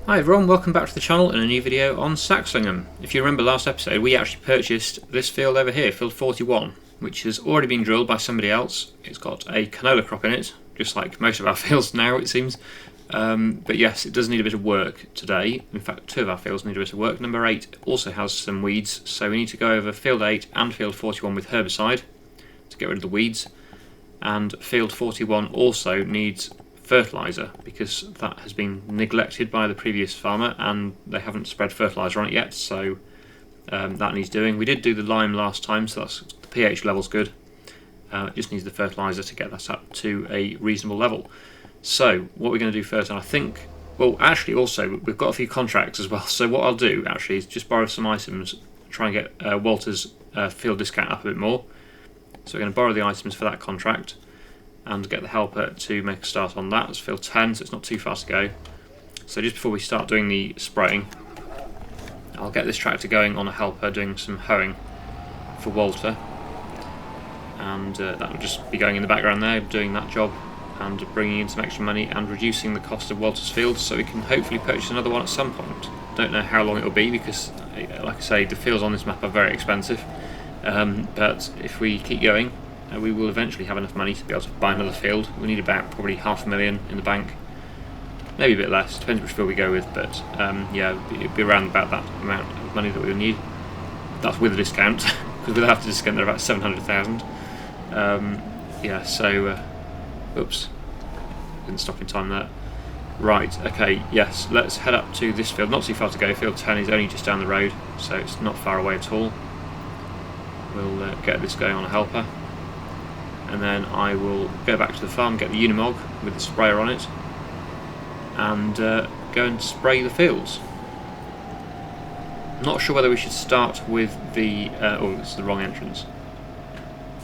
Hi everyone, welcome back to the channel and a new video on Saxlingham. If you remember last episode, we actually purchased this field over here, field 41, which has already been drilled by somebody else. It's got a canola crop in it, just like most of our fields now it seems. But yes, it does need a bit of work today. In fact, two of our fields need a bit of work. Number 8 also has some weeds, so we need to go over field 8 and field 41 with herbicide to get rid of the weeds. And field 41 also needs fertiliser because that has been neglected by the previous farmer and they haven't spread fertiliser on it yet, so that needs doing. We did do the lime last time, so the pH level's good. It just needs the fertiliser to get that up to a reasonable level. So what we're going to do first, and I think, well actually also we've got a few contracts as well, so what I'll do actually is just borrow some items, try and get Walter's field discount up a bit more. So we're going to borrow the items for that contract and get the helper to make a start on that. It's field 10, so it's not too far to go. So just before we start doing the spraying, I'll get this tractor going on a helper doing some hoeing for Walter, and that will just be going in the background there, doing that job and bringing in some extra money and reducing the cost of Walter's field, so we can hopefully purchase another one at some point. Don't know how long it will be because, like I say, the fields on this map are very expensive, but if we keep going, we will eventually have enough money to be able to buy another field. We need about probably $500,000 in the bank, maybe a bit less, depends which field we go with, but yeah, it'd be around about that amount of money that we'll need. That's with a discount, because without the discount they're about 700,000. Yeah, so, oops, didn't stop in time there. Right, okay, yes, let's head up to this field, not too far to go. Field 10 is only just down the road, so it's not far away at all. We'll get this going on a helper, and then I will go back to the farm, get the Unimog with the sprayer on it, and go and spray the fields. Not sure whether we should start with the... oh, this is the wrong entrance.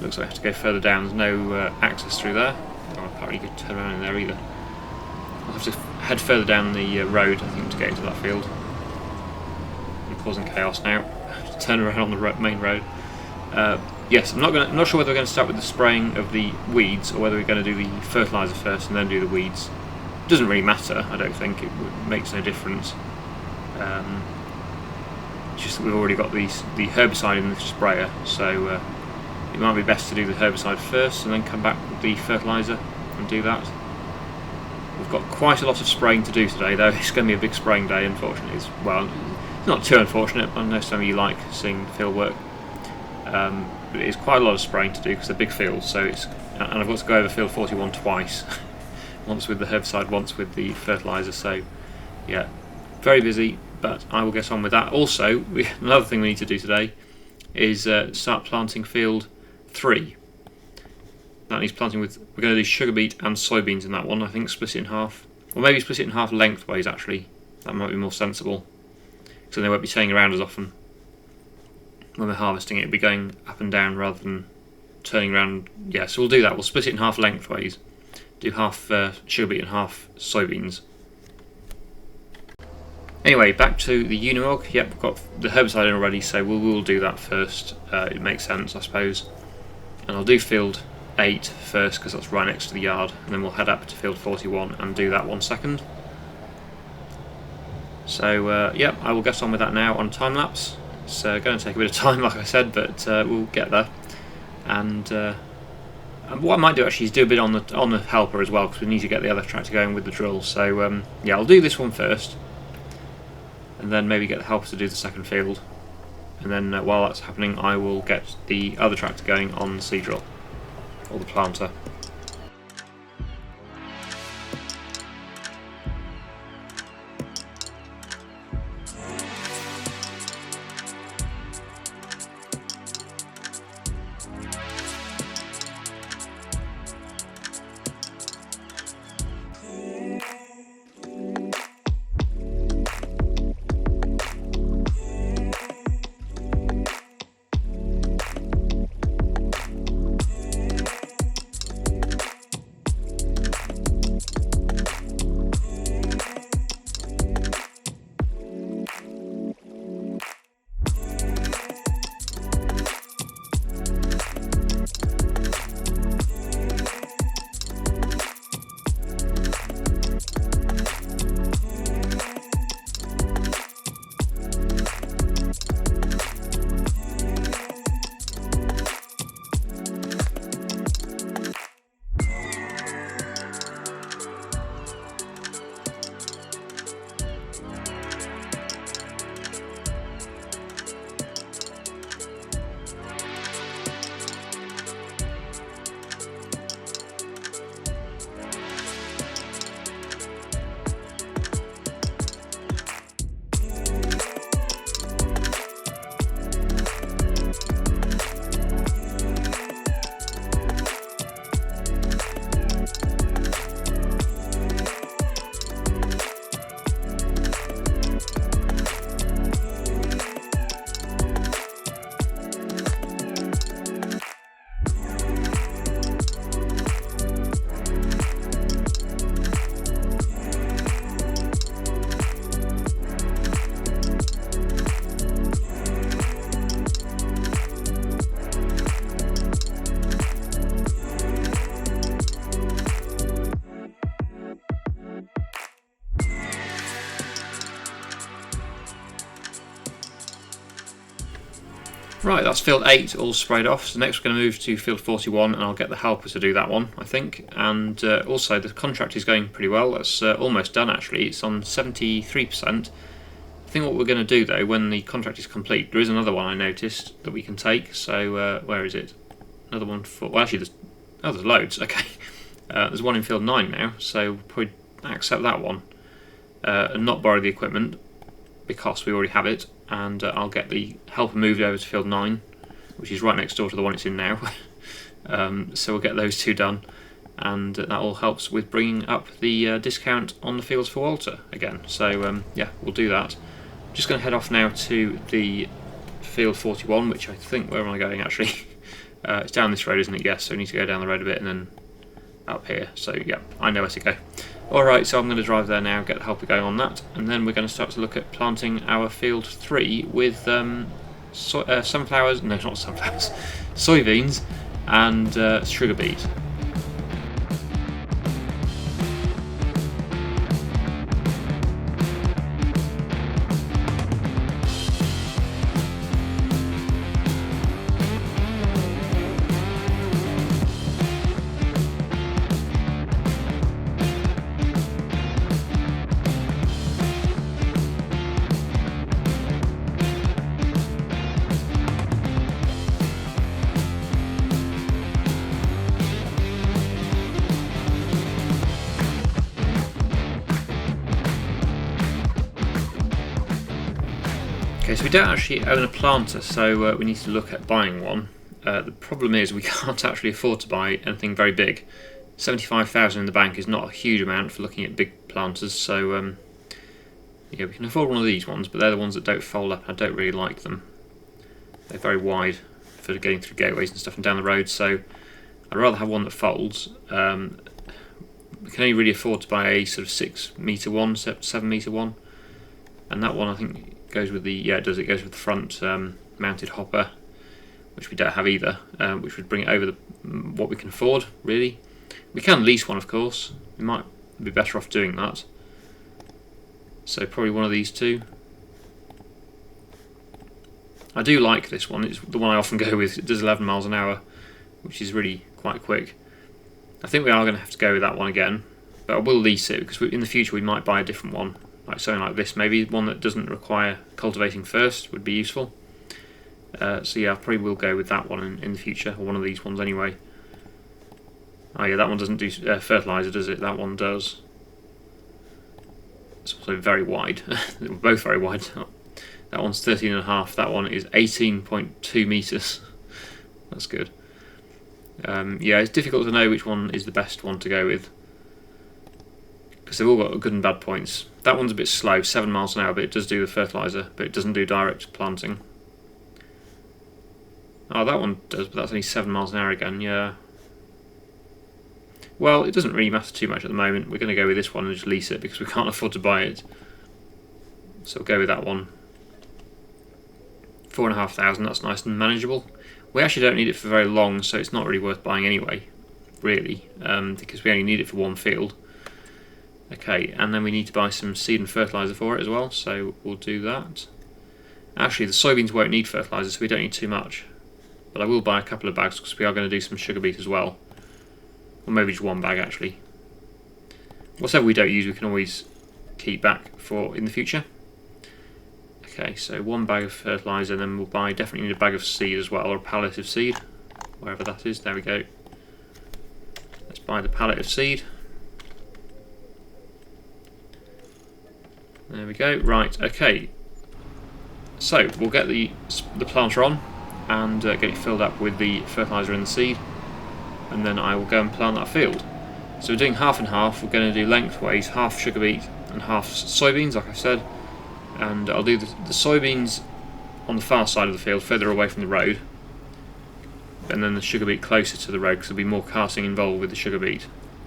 Looks like I have to go further down, there's no access through there. Oh, apparently you could turn around in there either. I'll have to head further down the road, I think, to get into that field. I'm causing chaos now. I have to turn around on the main road. Yes, I'm not sure whether we're going to start with the spraying of the weeds or whether we're going to do the fertiliser first and then do the weeds. It doesn't really matter, I don't think. It makes no difference. It's just that we've already got the herbicide in the sprayer, so it might be best to do the herbicide first and then come back with the fertiliser and do that. We've got quite a lot of spraying to do today, though. It's going to be a big spraying day, unfortunately. It's not too unfortunate. I know some of you like seeing the field work. But it is quite a lot of spraying to do because they're big fields, so and I've got to go over field 41 twice, once with the herbicide, once with the fertiliser, so yeah, very busy, but I will get on with that. Also, another thing we need to do today is start planting field 3. That needs planting with, we're going to do sugar beet and soybeans in that one, I think, split it in half, or maybe split it in half lengthways actually, that might be more sensible, so they won't be staying around as often. When we're harvesting it, it'll be going up and down rather than turning around. Yeah, so we'll do that. We'll split it in half lengthways. Do half sugar beet and half soybeans. Anyway, back to the Unimog. Yep, we've got the herbicide in already, so we will do that first. It makes sense, I suppose. And I'll do field 8 first because that's right next to the yard, and then we'll head up to field 41 and do that one second. So, yep, I will get on with that now on time lapse. It's going to take a bit of time, like I said, but we'll get there. And what I might do actually is do a bit on the helper as well, because we need to get the other tractor going with the drill. So yeah, I'll do this one first, and then maybe get the helper to do the second field. And then while that's happening, I will get the other tractor going on the seed drill, or the planter. Right, that's field 8 all sprayed off. So next we're going to move to field 41 and I'll get the helper to do that one, I think. And also the contract is going pretty well. That's almost done actually. It's on 73%. I think what we're going to do though, when the contract is complete, there is another one I noticed that we can take. So where is it? Another one for, well actually there's loads, okay. There's one in field 9 now, so we'll probably accept that one and not borrow the equipment because we already have it, and I'll get the helper moved over to field 9, which is right next door to the one it's in now. So we'll get those two done, and that all helps with bringing up the discount on the fields for Walter again. So yeah, we'll do that. I'm just going to head off now to the field 41, which I think, where am I going actually? It's down this road, isn't it? Yes, so we need to go down the road a bit and then up here. So yeah, I know where to go. Alright, so I'm going to drive there now, get the helper going on that, and then we're going to start to look at planting our field 3 with sunflowers, no not sunflowers, soybeans and sugar beet. Okay, so we don't actually own a planter, so we need to look at buying one. The problem is we can't actually afford to buy anything very big. 75,000 in the bank is not a huge amount for looking at big planters, so yeah, we can afford one of these ones, but they're the ones that don't fold up. I don't really like them. They're very wide for getting through gateways and stuff and down the road, so I'd rather have one that folds. We can only really afford to buy a sort of 6 metre one, 7 metre one, and that one I think goes with the, yeah it does, it goes with the front mounted hopper, which we don't have either, which would bring it over what we can afford really. We can lease one of course, we might be better off doing that, so probably one of these two. I do like this one, it's the one I often go with. It does 11 miles an hour, which is really quite quick. I think we are going to have to go with that one again, but I will lease it because in the future we might buy a different one, like something like this, maybe one that doesn't require cultivating first would be useful. So yeah, I probably will go with that one in the future, or one of these ones anyway. Oh yeah, that one doesn't do fertiliser, does it? That one does. It's also very wide. They're both very wide. That one's 13.5, that one is 18.2 metres. That's good. Yeah, it's difficult to know which one is the best one to go with, because they've all got good and bad points. That one's a bit slow, 7 miles an hour, but it does do the fertiliser, but it doesn't do direct planting. Oh, that one does, but that's only 7 miles an hour again, yeah. Well, it doesn't really matter too much at the moment. We're going to go with this one and just lease it because we can't afford to buy it. So we'll go with that one. 4,500, that's nice and manageable. We actually don't need it for very long, so it's not really worth buying anyway, really, because we only need it for one field. Okay, and then we need to buy some seed and fertiliser for it as well, so we'll do that. Actually, the soybeans won't need fertiliser, so we don't need too much. But I will buy a couple of bags because we are going to do some sugar beet as well. Or maybe just one bag, actually. Whatever we don't use, we can always keep back for in the future. Okay, so one bag of fertiliser, and then we'll buy, definitely need a bag of seed as well, or a pallet of seed, wherever that is. There we go. Let's buy the pallet of seed. There we go. Right, okay. So we'll get the planter on and get it filled up with the fertiliser and the seed, and then I will go and plant that field. So we're doing half and half. We're going to do lengthways, half sugar beet and half soybeans, like I said. And I'll do the soybeans on the far side of the field, further away from the road, and then the sugar beet closer to the road, because there'll be more carting involved with the sugar beet.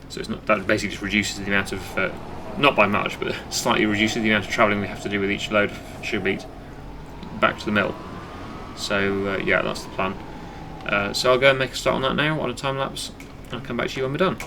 So it's not, that basically just reduces the amount of, not by much, but slightly reduces the amount of travelling we have to do with each load of sugar beet back to the mill. So yeah, that's the plan. So I'll go and make a start on that now on a time lapse, and I'll come back to you when we're done.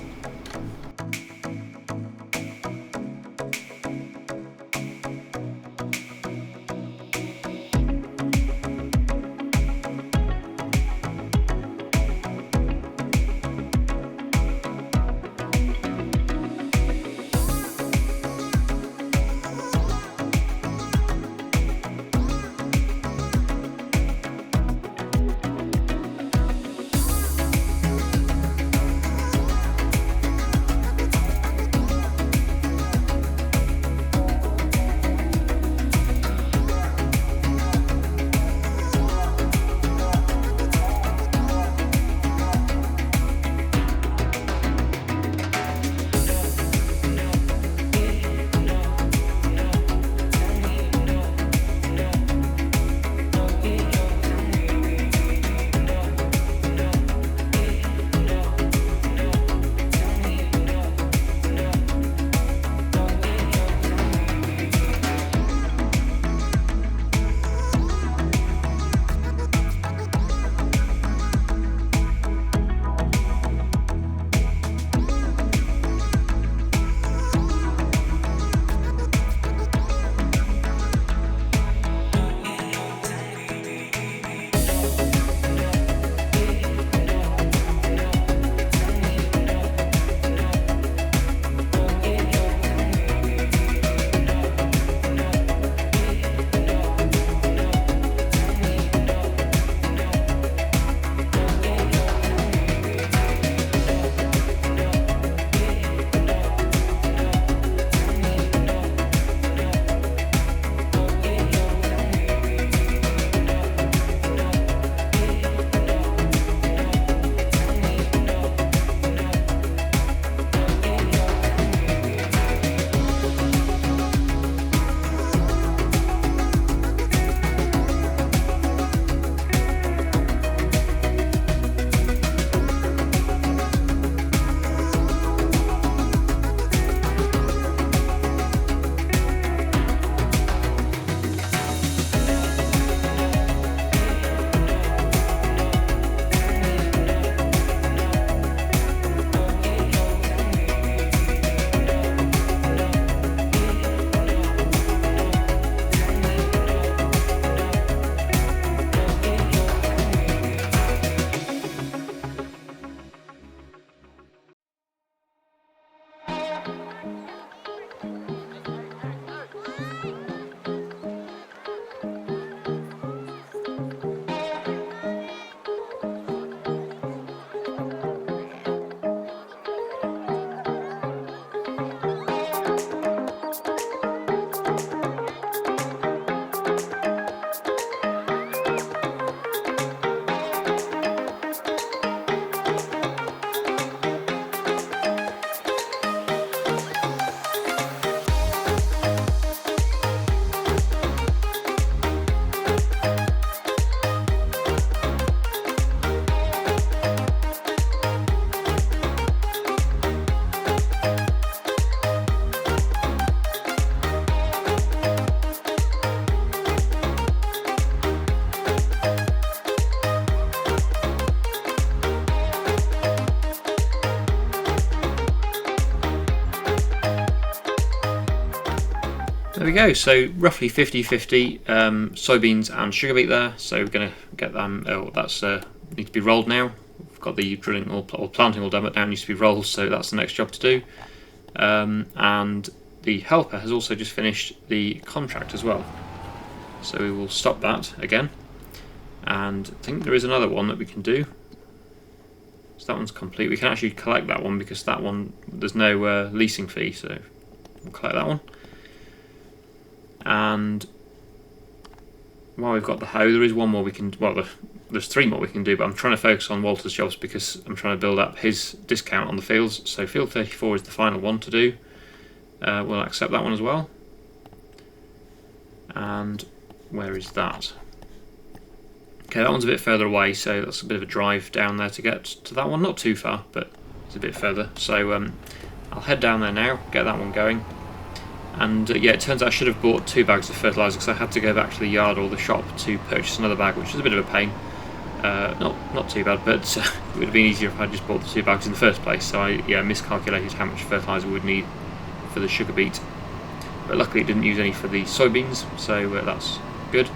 There we go, so roughly 50-50 soybeans and sugar beet there, so we're going to get them, need to be rolled now. We've got the drilling or planting all done, but now it needs to be rolled, so that's the next job to do. And the helper has also just finished the contract as well. So we will stop that again, and I think there is another one that we can do. So that one's complete. We can actually collect that one because that one, there's no leasing fee, so we'll collect that one. And while we've got the hoe, there is one more we can, well, there's 3 more we can do, but I'm trying to focus on Walter's jobs because I'm trying to build up his discount on the fields. So field 34 is the final one to do. We'll accept that one as well. And where is that? Okay, that one's a bit further away, so that's a bit of a drive down there to get to that one. Not too far, but it's a bit further. So I'll head down there now, get that one going. And yeah, it turns out I should have bought 2 bags of fertiliser because I had to go back to the yard or the shop to purchase another bag, which was a bit of a pain. Not too bad, but it would have been easier if I just bought the 2 bags in the first place. So I miscalculated how much fertiliser we would need for the sugar beet. But luckily it didn't use any for the soybeans, so that's good.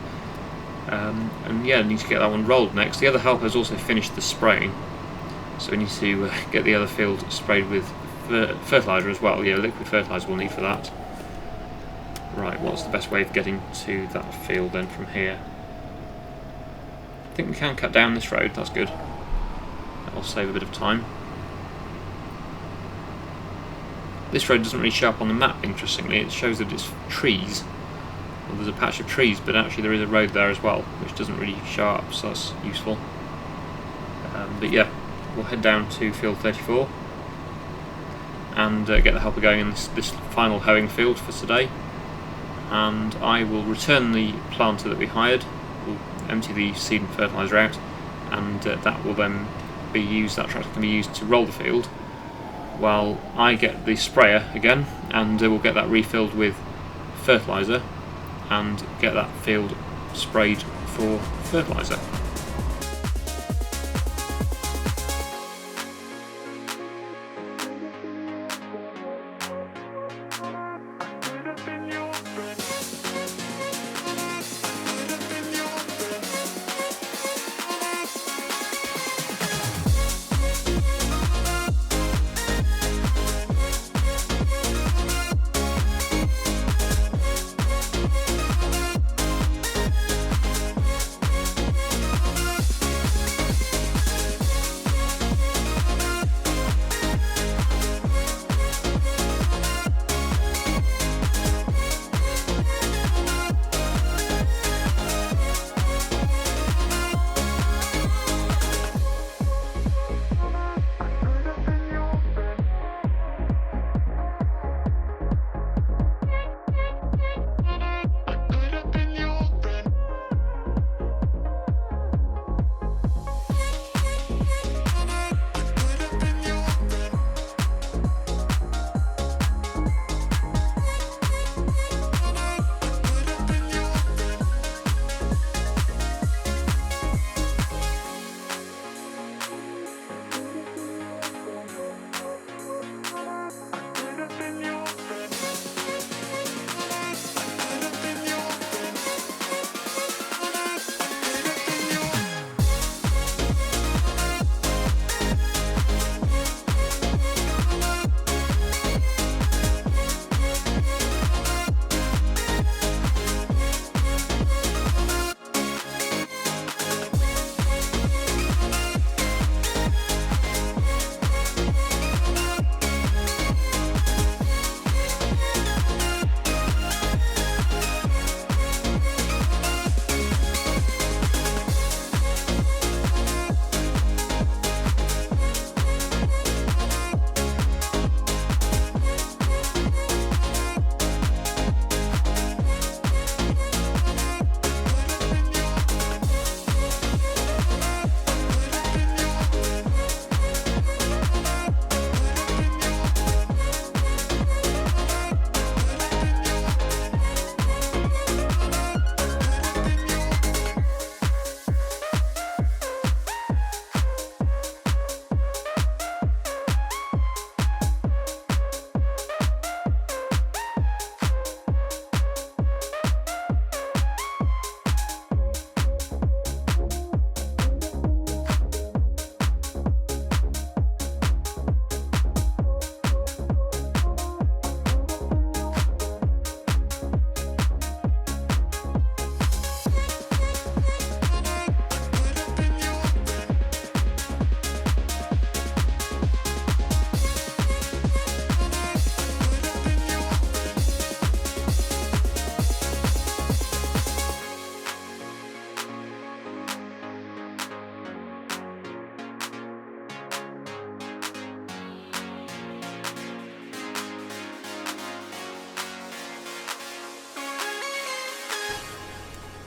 And yeah, I need to get that one rolled next. The other helper has also finished the spraying, so we need to get the other field sprayed with fertiliser as well. Yeah, liquid fertiliser we'll need for that. Right, what's the best way of getting to that field then from here? I think we can cut down this road, that's good. That'll save a bit of time. This road doesn't really show up on the map, interestingly. It shows that it's trees. Well, there's a patch of trees, but actually there is a road there as well, which doesn't really show up, so that's useful. But yeah, we'll head down to field 34 and get the helper going in this final hoeing field for today. And I will return the planter that we hired. We'll empty the seed and fertiliser out, and that will then be used, that tractor can be used to roll the field, while I get the sprayer again, and we'll get that refilled with fertiliser and get that field sprayed for fertiliser.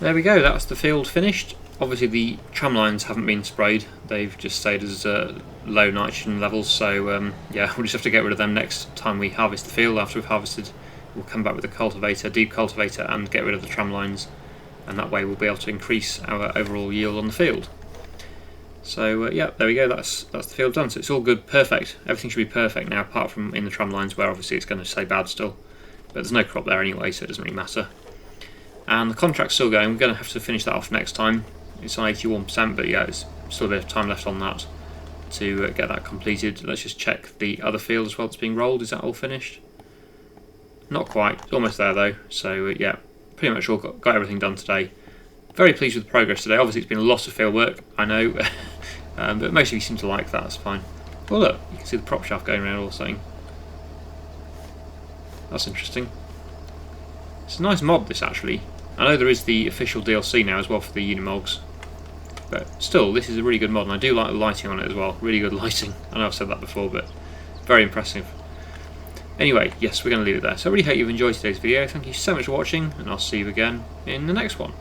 there we go, that's the field finished. Obviously the tram lines haven't been sprayed, they've just stayed as low nitrogen levels, so yeah, we'll just have to get rid of them next time we harvest the field. After we've harvested, we'll come back with a cultivator, deep cultivator, and get rid of the tram lines, and that way we'll be able to increase our overall yield on the field. So yeah, there we go, that's the field done. So it's all good, perfect, everything should be perfect now, apart from in the tram lines where obviously it's going to stay bad still, but there's no crop there anyway, so it doesn't really matter. And the contract's still going, we're going to have to finish that off next time. It's on 81%, but yeah, there's still a bit of time left on that to get that completed. Let's just check the other field as well that's being rolled. Is that all finished? Not quite, it's almost there though. So yeah, pretty much all got everything done today. Very pleased with the progress today. Obviously it's been a lot of field work, I know, but most of you seem to like that, that's fine. Well look, you can see the prop shaft going around all the same. That's interesting. It's a nice mod, this, actually. I know there is the official DLC now as well for the Unimogs, but still, this is a really good mod, and I do like the lighting on it as well. Really good lighting. I know I've said that before, but very impressive. Anyway, yes, we're going to leave it there. So I really hope you've enjoyed today's video. Thank you so much for watching, and I'll see you again in the next one.